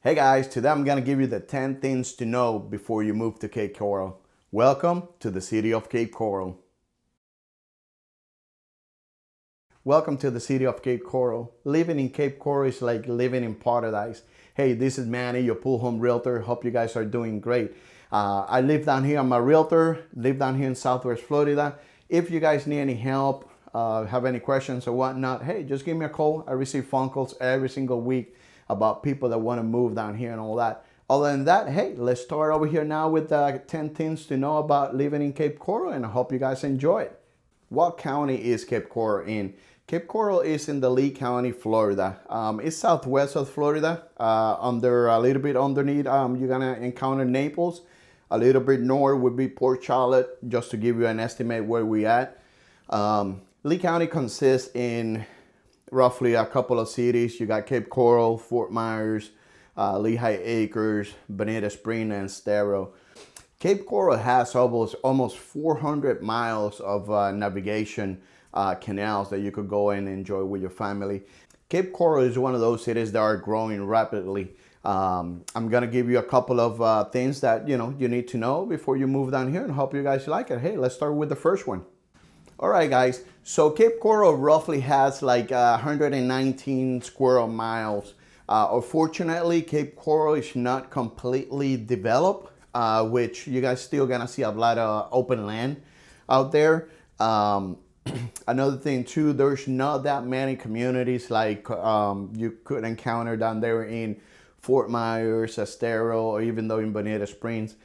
Hey guys, today I'm gonna give you the 10 things to know before you move to Cape Coral. Welcome to the city of Cape Coral. Welcome to the city of Cape Coral. Living in Cape Coral is like living in paradise. Hey, this is Manny, your pool home realtor. Hope you guys are doing great. I live down here, I'm a realtor, live down here in Southwest Florida. If you guys need any help, have any questions or whatnot, hey, just give me a call. I receive phone calls every single week about people that want to move down here and all that. Other than that, hey, let's start over here now with 10 things to know about living in Cape Coral, and I hope you guys enjoy it. What county is Cape Coral in? Cape Coral is in the Lee County, Florida. It's southwest of Florida, under a little bit underneath. You're gonna encounter Naples. A little bit north would be Port Charlotte, just to give you an estimate where we at. Lee County consists in roughly a couple of cities. You got Cape Coral, Fort Myers, Lehigh Acres, Bonita Springs, and Estero. Cape Coral has almost 400 miles of navigation canals that you could go and enjoy with your family. Cape Coral is one of those cities that are growing rapidly. I'm gonna give you a couple of things that you need to know before you move down here, and hope you guys like it. Hey, let's start with the first one. All right, guys. So Cape Coral roughly has like 119 square miles. Unfortunately, Cape Coral is not completely developed, which you guys still gonna see a lot of open land out there. Another thing too, there's not that many communities like you could encounter down there in Fort Myers, Estero, or even though in Bonita Springs.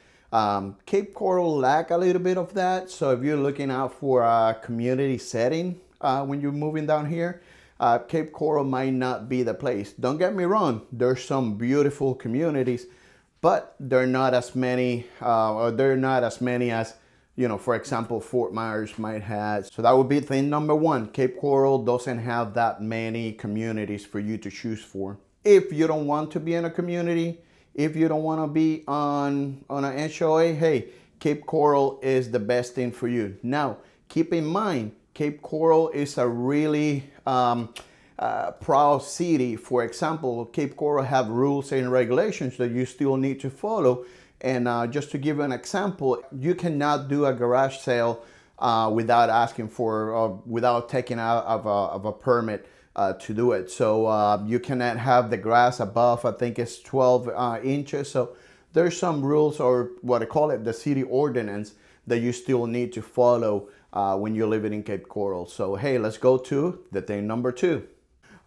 Cape Coral lack a little bit of that, so if you're looking out for a community setting when you're moving down here, Cape Coral might not be the place. Don't get me wrong, there's some beautiful communities, but they're not as many, as, for example, Fort Myers might have. So that would be thing number one. Cape Coral doesn't have that many communities for you to choose for. If you don't want to be in a community, if you don't want to be on an HOA, hey, Cape Coral is the best thing for you. Now, keep in mind, Cape Coral is a really proud city. For example, Cape Coral have rules and regulations that you still need to follow. And just to give you an example, you cannot do a garage sale without asking for, without taking out of a permit to do it. So you cannot have the grass above, I think it's 12 inches. So there's some rules, or what I call it, the city ordinance, that you still need to follow when you're living in Cape Coral. So hey, let's go to the thing number two.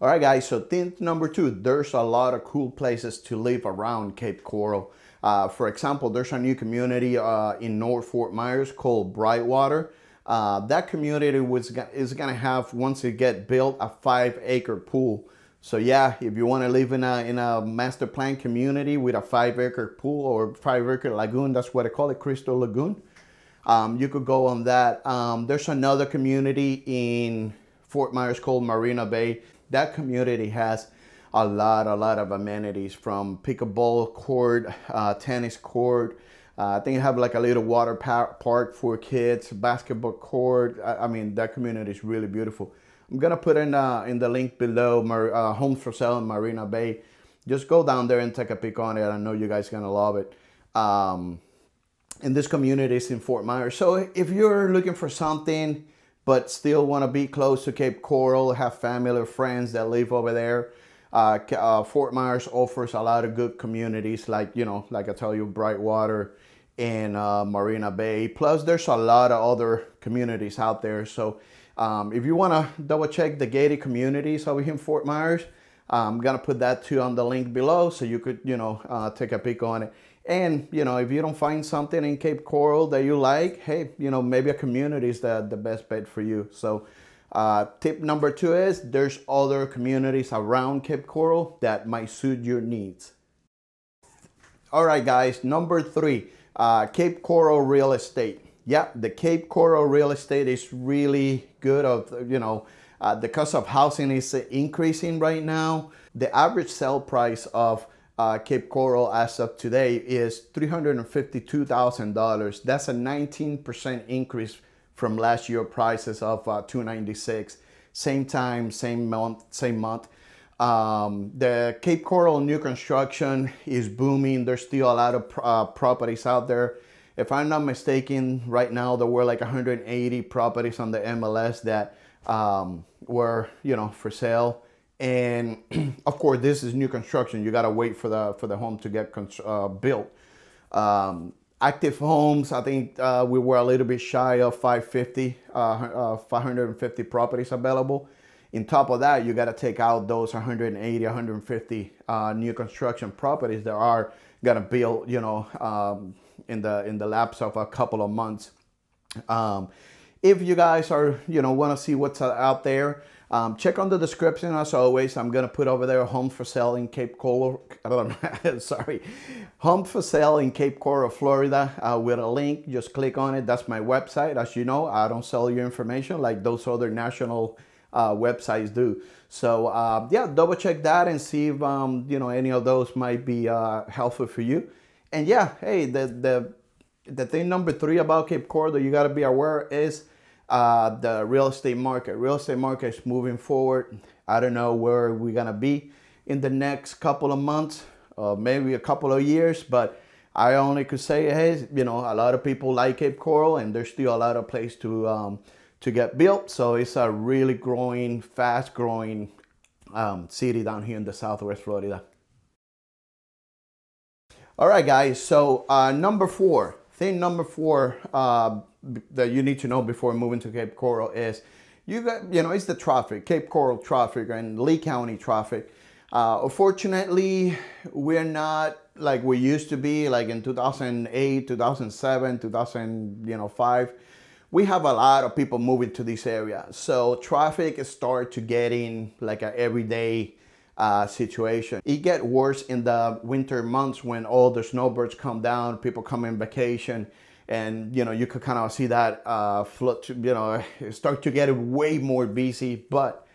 All right, guys, so thing number two, there's a lot of cool places to live around Cape Coral. For example, there's a new community in North Fort Myers called Brightwater. That community is gonna have, once it get built, a 5-acre pool. So yeah, if you want to live in a master plan community with a 5-acre pool, or 5-acre lagoon, that's what I call it, Crystal Lagoon, you could go on that. There's another community in Fort Myers called Marina Bay. That community has a lot of amenities, from pickleball court, tennis court. I think you have like a little water park for kids, basketball court. I mean, that community is really beautiful. I'm gonna put in the link below, homes for sale in Marina Bay. Just go down there and take a peek on it. I know you guys gonna love it. And this community is in Fort Myers. So if you're looking for something but still want to be close to Cape Coral, have family or friends that live over there, Fort Myers offers a lot of good communities, like like I tell you, Brightwater and Marina Bay. Plus there's a lot of other communities out there. So if you want to double check the gated communities over here in Fort Myers, I'm gonna put that too on the link below, so you could take a peek on it. And if you don't find something in Cape Coral that you like, hey, maybe a community is the best bet for you. So tip number two is there's other communities around Cape Coral that might suit your needs. All right, guys, number three, Cape Coral real estate. Yeah, the Cape Coral real estate is really good. The cost of housing is increasing right now. The average sale price of Cape Coral as of today is $352,000. That's a 19% increase from last year prices of $296. Same time, same month. The Cape Coral new construction is booming. There's still a lot of properties out there. If I'm not mistaken, right now there were like 180 properties on the MLS that were, for sale. And of course, this is new construction. You gotta wait for the home to get built. Active homes, I think we were a little bit shy of 550 properties available. On top of that, you got to take out those 180, 150 new construction properties that are gonna build, in the lapse of a couple of months. If you guys are, want to see what's out there, check on the description. As always, I'm gonna put over there home for sale in Cape Coral. Sorry, home for sale in Cape Coral, Florida, with a link. Just click on it. That's my website. As you know, I don't sell your information like those other national websites do. So yeah, double check that and see if any of those might be helpful for you. And yeah, hey, the thing number 3 about Cape Coral that you got to be aware is the real estate market. Real estate market is moving forward. I don't know where we're gonna be in the next couple of months, maybe a couple of years, but I only could say, hey, a lot of people like Cape Coral, and there's still a lot of place to get built. So it's a really growing, fast growing city down here in the Southwest Florida. All right, guys. So thing number four that you need to know before moving to Cape Coral is it's the traffic, Cape Coral traffic and Lee County traffic. Unfortunately, we're not like we used to be, like in 2008, 2007, 2005. We have a lot of people moving to this area. So traffic start to getting like an everyday situation. It gets worse in the winter months when all the snowbirds come down, people come in vacation, and you could kind of see that start to get way more busy. But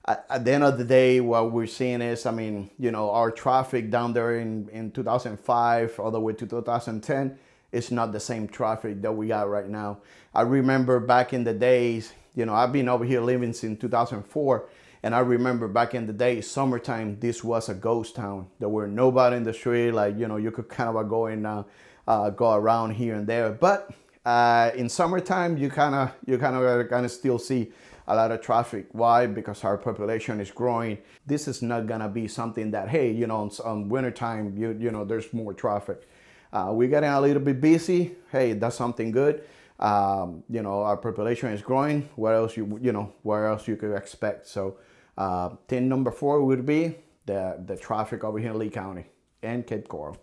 at the end of the day, what we're seeing is, our traffic down there in 2005 all the way to 2010, it's not the same traffic that we got right now. I remember back in the days, I've been over here living since 2004, and I remember back in the day, summertime, this was a ghost town. There were nobody in the street, you could kind of go and go around here and there. But in summertime, you kind of still see a lot of traffic. Why? Because our population is growing. This is not gonna be something that, hey, on wintertime, there's more traffic. We're getting a little bit busy. Hey, that's something good. Our population is growing. What else where else you could expect? So thing number 4 would be the traffic over here in Lee County and Cape Coral.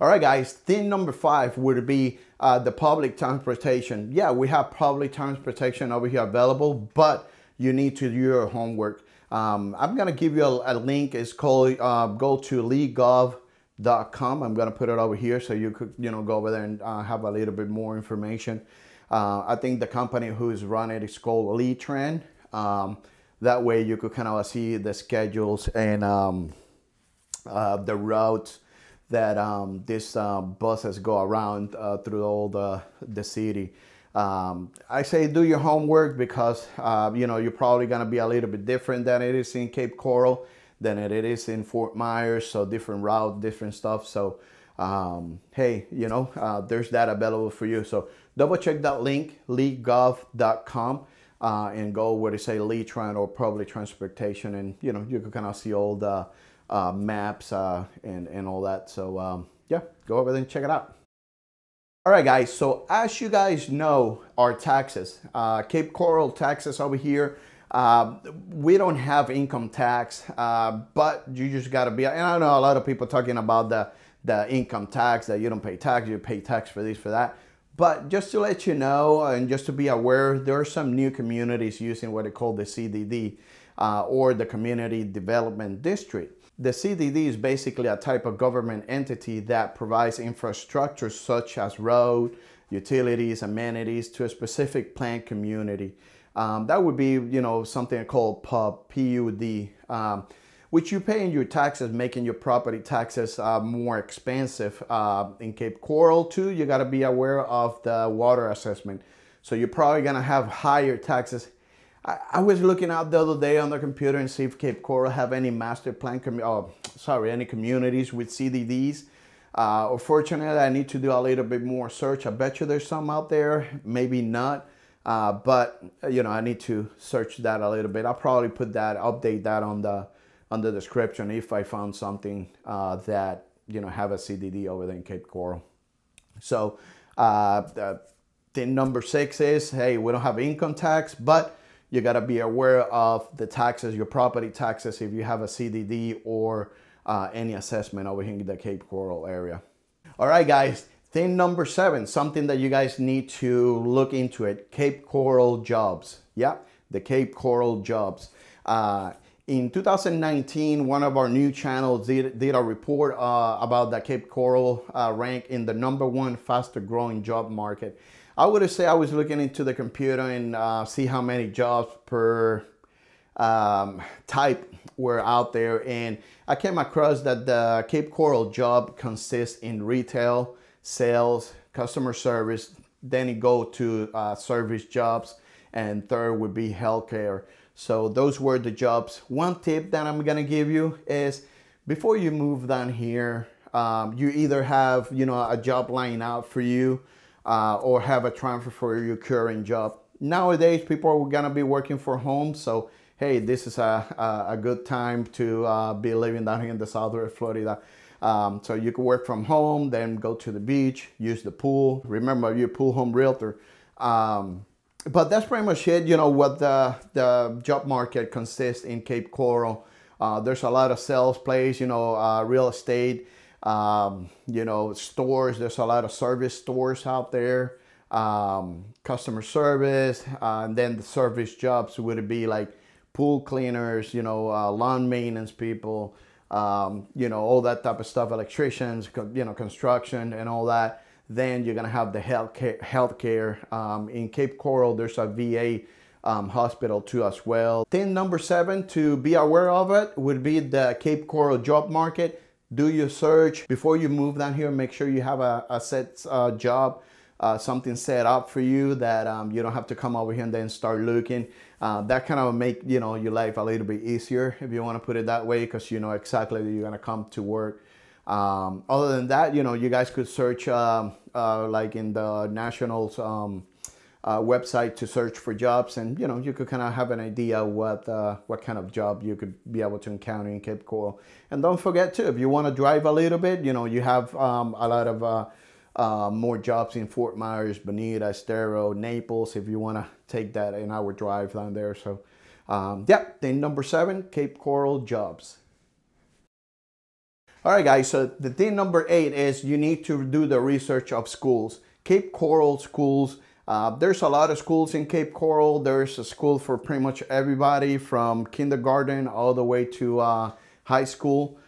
All right, guys, thing number 5 would be the public transportation. Yeah, we have public transportation over here available, but you need to do your homework. I'm gonna give you a link. It's called, go to leegov.com. I'm gonna put it over here so you could, go over there and have a little bit more information. I think the company who's running it is called Lee Trend. That way you could kind of see the schedules and the routes that this buses go around through all the city. I say do your homework because you're probably gonna be a little bit different than it is in Cape Coral than it is in Fort Myers. So different route, different stuff. So hey, there's that available for you. So double check that link, leegov.com, and go where they say Lee Trend or public transportation, and you can kind of see all the maps and all that. So yeah, go over there and check it out. All right, guys, so as you guys know, our taxes, Cape Coral taxes over here, we don't have income tax, but you just got to be, and I know a lot of people talking about the income tax, that you don't pay tax, you pay tax for this, for that. But just to let you know, and just to be aware, there are some new communities using what they call the CDD, or the Community Development District. The CDD is basically a type of government entity that provides infrastructure such as road, utilities, amenities to a specific planned community. That would be, something called PUD. which you pay in your taxes, making your property taxes more expensive. In Cape Coral too, you got to be aware of the water assessment. So you're probably going to have higher taxes. I was looking out the other day on the computer and see if Cape Coral have any master plan, any communities with CDDs. Unfortunately, I need to do a little bit more search. I bet you there's some out there, maybe not. But you know, I need to search that a little bit. I'll probably update that on the description if I found something that, you know, have a CDD over there in Cape Coral. So thing number 6 is, hey, we don't have income tax, but you got to be aware of the taxes, your property taxes, if you have a CDD or any assessment over here in the Cape Coral area. All right, guys. Thing number 7, something that you guys need to look into it, Cape Coral jobs. Yeah, the Cape Coral jobs. In 2019, one of our new channels did a report about the Cape Coral rank in the #1 faster growing job market. I would say I was looking into the computer and see how many jobs per type were out there. And I came across that the Cape Coral job consists in retail, sales, customer service, then you go to service jobs, and third would be healthcare. So those were the jobs. One tip that I'm gonna give you is before you move down here, you either have, you know, a job lined out for you or have a transfer for your current job. Nowadays, people are gonna be working from home, so hey, this is a good time to be living down here in the southwest Florida. So you can work from home, then go to the beach, use the pool. Remember, you're a pool home realtor. But that's pretty much it. You know what the job market consists in Cape Coral. There's a lot of sales plays, you know, real estate, you know, stores. There's a lot of service stores out there, customer service, and then the service jobs would be like pool cleaners, you know, lawn maintenance people, you know, all that type of stuff, electricians, you know, construction and all that. Then you're gonna have the healthcare. In Cape Coral, there's a VA hospital too as well. Thing number 7 to be aware of it would be the Cape Coral job market. Do your search before you move down here. Make sure you have a set job, something set up for you that you don't have to come over here and then start looking. That kind of make, you know, your life a little bit easier, if you want to put it that way, because you know exactly that you're gonna come to work. Other than that, you know, you guys could search like in the National's website to search for jobs, and you know, you could kind of have an idea what kind of job you could be able to encounter in Cape Coral. And don't forget too, if you want to drive a little bit, you know, you have a lot of more jobs in Fort Myers, Bonita, Estero, Naples, if you want to take that an hour drive down there. So yeah, thing number 7, Cape Coral jobs. All right, guys, so the thing number 8 is you need to do the research of schools. Cape Coral schools, there's a lot of schools in Cape Coral. There's a school for pretty much everybody from kindergarten all the way to high school.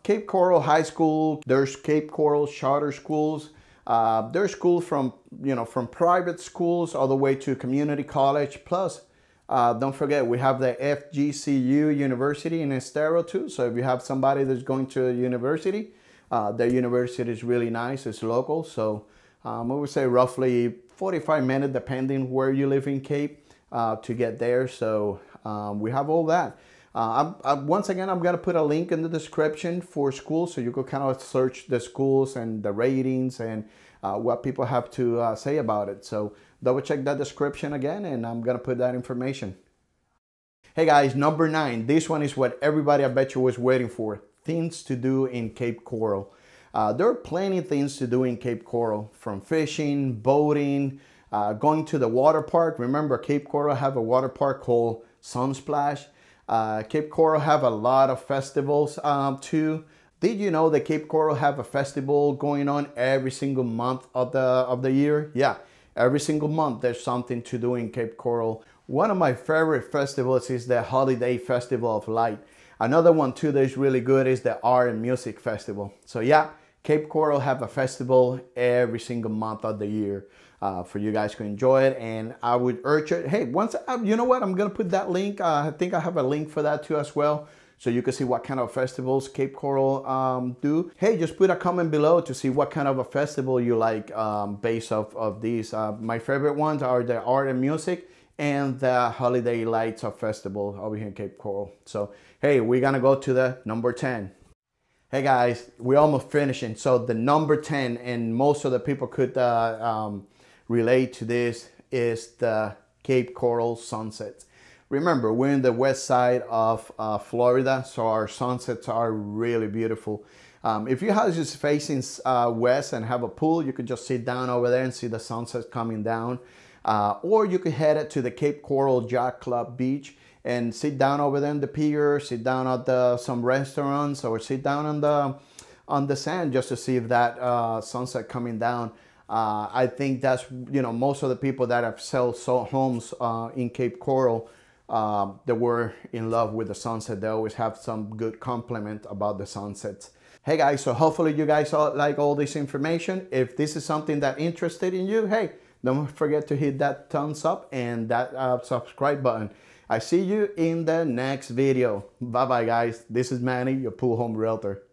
Cape Coral High School, there's Cape Coral charter schools. There's schools from, you know, from private schools all the way to community college. Plus, don't forget, we have the FGCU University in Estero too. So if you have somebody that's going to a university, the university is really nice. It's local. So I would say roughly 45 minutes, depending where you live in Cape, to get there. So we have all that. Once again, I'm going to put a link in the description for schools, so you could kind of search the schools and the ratings and what people have to say about it. So double check that description again, and I'm going to put that information. Hey guys, number 9. This one is what everybody, I bet you, was waiting for. Things to do in Cape Coral. There are plenty of things to do in Cape Coral, from fishing, boating, going to the water park. Remember, Cape Coral have a water park called Sunsplash. Cape Coral have a lot of festivals too. Did you know that Cape Coral have a festival going on every single month of the year? Yeah, every single month there's something to do in Cape Coral. One of my favorite festivals is the Holiday Festival of Light. Another one too that is really good is the Art and Music Festival. So yeah, Cape Coral have a festival every single month of the year for you guys to enjoy it. And I would urge it, hey, you know what, I'm gonna put that link. I think I have a link for that too as well. so you can see what kind of festivals Cape Coral do. Hey, just put a comment below to see what kind of a festival you like based off of these. My favorite ones are the art and music and the holiday lights of festival over here in Cape Coral. So hey, we're gonna go to the number 10. Hey guys, we're almost finishing. So the number 10, and most of the people could relate to this, is the Cape Coral sunsets. Remember, we're in the west side of Florida, so our sunsets are really beautiful. If your house is facing west and have a pool, you could just sit down over there and see the sunset coming down. Or you could head to the Cape Coral Yacht Club Beach and sit down over there in the pier, sit down at some restaurants, or sit down on the sand just to see if that sunset coming down. I think that's, most of the people that have sold homes in Cape Coral, they were in love with the sunset. They always have some good compliment about the sunsets. Hey guys, so hopefully you guys like all this information. If this is something that interested in you, hey, don't forget to hit that thumbs up and that subscribe button. I see you in the next video. Bye bye guys. This is Manny, your pool home realtor.